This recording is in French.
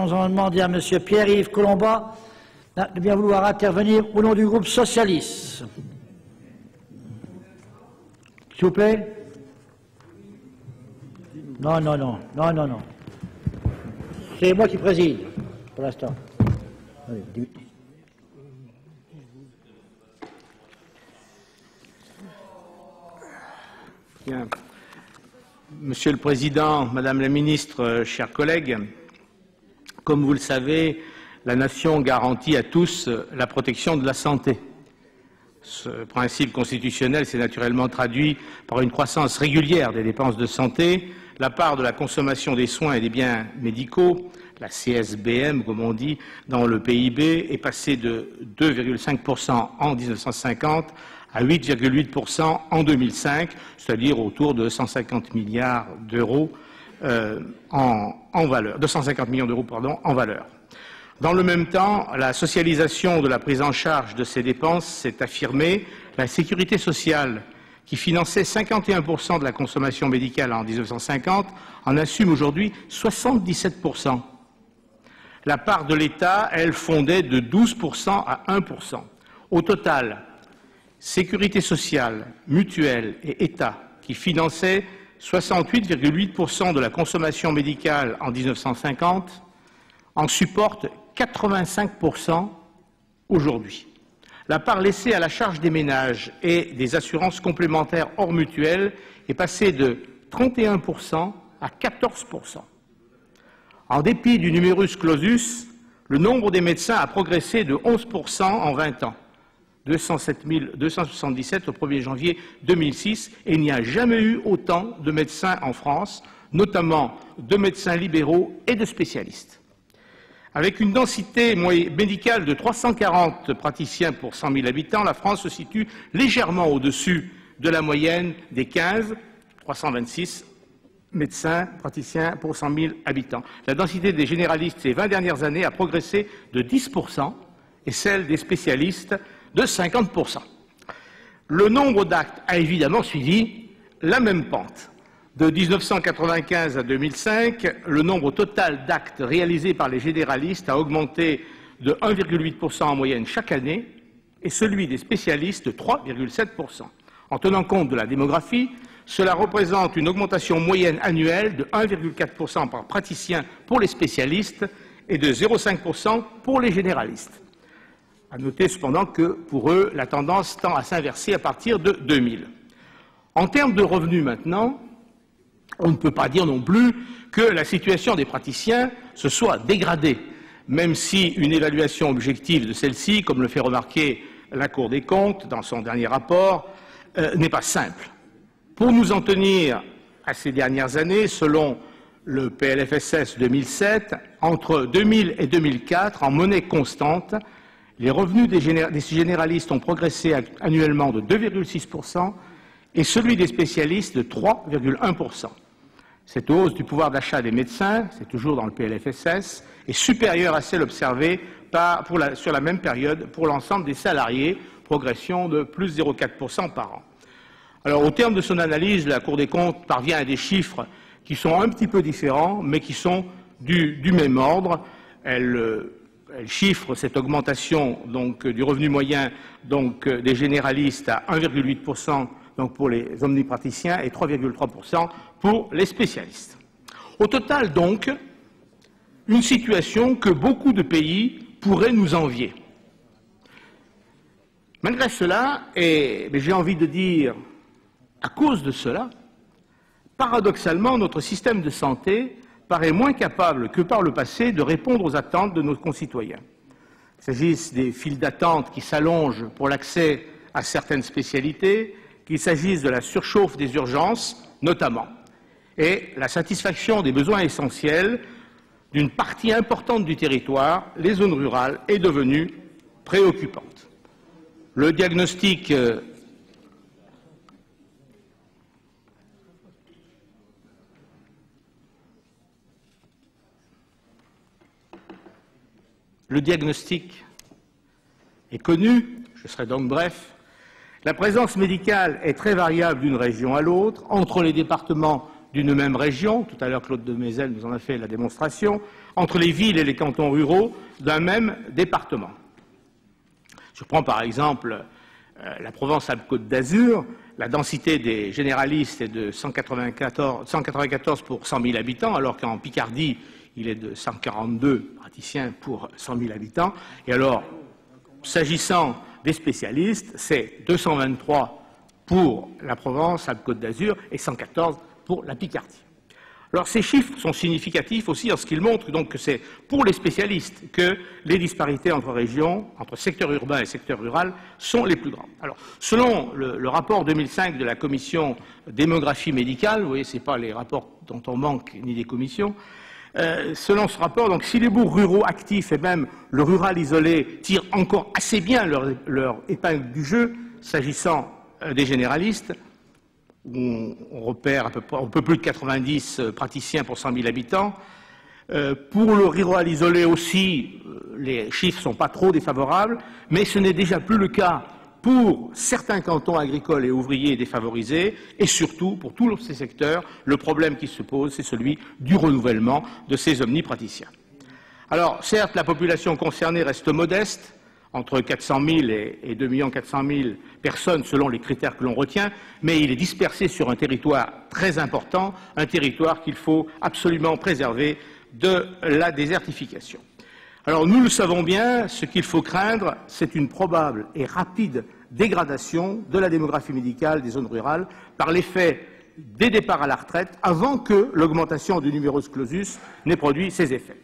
nous allons demander à M. Pierre-Yves Colomba de bien vouloir intervenir au nom du groupe socialiste. S'il vous plaît. Non. C'est moi qui préside, pour l'instant. Bien. Monsieur le Président, Madame la Ministre, chers collègues, comme vous le savez, la Nation garantit à tous la protection de la santé. Ce principe constitutionnel s'est naturellement traduit par une croissance régulière des dépenses de santé. La part de la consommation des soins et des biens médicaux, la CSBM comme on dit, dans le PIB est passée de 2,5% en 1950 à 8,8% en 2005, c'est-à-dire autour de 150 milliards d'euros en valeur, 250 millions d'euros en valeur. Dans le même temps, la socialisation de la prise en charge de ces dépenses s'est affirmée. La sécurité sociale, qui finançait 51% de la consommation médicale en 1950, en assume aujourd'hui 77%. La part de l'État, elle, fondait de 12% à 1%. Au total, sécurité sociale, mutuelle et État, qui finançaient 68,8% de la consommation médicale en 1950, en supportent 85% aujourd'hui. La part laissée à la charge des ménages et des assurances complémentaires hors mutuelles est passée de 31% à 14%. En dépit du numerus clausus, le nombre des médecins a progressé de 11% en 20 ans, 277 au 1er janvier 2006, et il n'y a jamais eu autant de médecins en France, notamment de médecins libéraux et de spécialistes. Avec une densité médicale de 340 praticiens pour 100 000 habitants, la France se situe légèrement au-dessus de la moyenne des 15, 326 médecins praticiens pour 100 000 habitants. La densité des généralistes ces 20 dernières années a progressé de 10% et celle des spécialistes de 50%. Le nombre d'actes a évidemment suivi la même pente. De 1995 à 2005, le nombre total d'actes réalisés par les généralistes a augmenté de 1,8% en moyenne chaque année et celui des spécialistes de 3,7%. En tenant compte de la démographie, cela représente une augmentation moyenne annuelle de 1,4% par praticien pour les spécialistes et de 0,5% pour les généralistes. À noter cependant que, pour eux, la tendance tend à s'inverser à partir de 2000. En termes de revenus maintenant, on ne peut pas dire non plus que la situation des praticiens se soit dégradée, même si une évaluation objective de celle-ci, comme le fait remarquer la Cour des comptes dans son dernier rapport, n'est pas simple. Pour nous en tenir à ces dernières années, selon le PLFSS 2007, entre 2000 et 2004, en monnaie constante, les revenus des généralistes ont progressé annuellement de 2,6% et celui des spécialistes de 3,1%. Cette hausse du pouvoir d'achat des médecins, c'est toujours dans le PLFSS, est supérieure à celle observée sur la même période pour l'ensemble des salariés, progression de plus 0,4% par an. Alors, au terme de son analyse, la Cour des comptes parvient à des chiffres qui sont un petit peu différents, mais qui sont du même ordre. Elle chiffre cette augmentation donc, du revenu moyen donc, des généralistes à 1,8% donc, pour les omnipraticiens et 3,3% pour les spécialistes. Au total, donc, une situation que beaucoup de pays pourraient nous envier. Malgré cela, et j'ai envie de dire à cause de cela, paradoxalement, notre système de santé paraît moins capable que par le passé de répondre aux attentes de nos concitoyens. Qu'il s'agisse des files d'attente qui s'allongent pour l'accès à certaines spécialités, qu'il s'agisse de la surchauffe des urgences, notamment, et la satisfaction des besoins essentiels d'une partie importante du territoire, les zones rurales, est devenue préoccupante. Le diagnostic est connu, je serai donc bref. La présence médicale est très variable d'une région à l'autre, entre les départements d'une même région, tout à l'heure Claude de Mézel nous en a fait la démonstration, entre les villes et les cantons ruraux d'un même département. Je prends par exemple la Provence-Alpes-Côte d'Azur. La densité des généralistes est de 194 pour 100 000 habitants, alors qu'en Picardie, il est de 142 praticiens pour 100 000 habitants. Et alors, s'agissant des spécialistes, c'est 223 pour la Provence-Alpes-Côte d'Azur et 114 pour la Picardie. Alors ces chiffres sont significatifs aussi en ce qu'ils montrent donc que c'est pour les spécialistes que les disparités entre régions, entre secteur urbain et secteur rural sont les plus grandes. Alors selon le rapport 2005 de la commission démographie médicale, vous voyez, ce n'est pas les rapports dont on manque ni des commissions, selon ce rapport, donc si les bourgs ruraux actifs et même le rural isolé tirent encore assez bien leur épingle du jeu, s'agissant des généralistes, où on repère un peu plus de 90 praticiens pour 100 000 habitants. Pour le rural isolé aussi, les chiffres ne sont pas trop défavorables, mais ce n'est déjà plus le cas pour certains cantons agricoles et ouvriers défavorisés, et surtout pour tous ces secteurs, le problème qui se pose, c'est celui du renouvellement de ces omnipraticiens. Alors, certes, la population concernée reste modeste, entre 400 000 et 2 400 000 personnes selon les critères que l'on retient, mais il est dispersé sur un territoire très important, un territoire qu'il faut absolument préserver de la désertification. Alors nous le savons bien, ce qu'il faut craindre, c'est une probable et rapide dégradation de la démographie médicale des zones rurales par l'effet des départs à la retraite avant que l'augmentation du numerus clausus n'ait produit ses effets.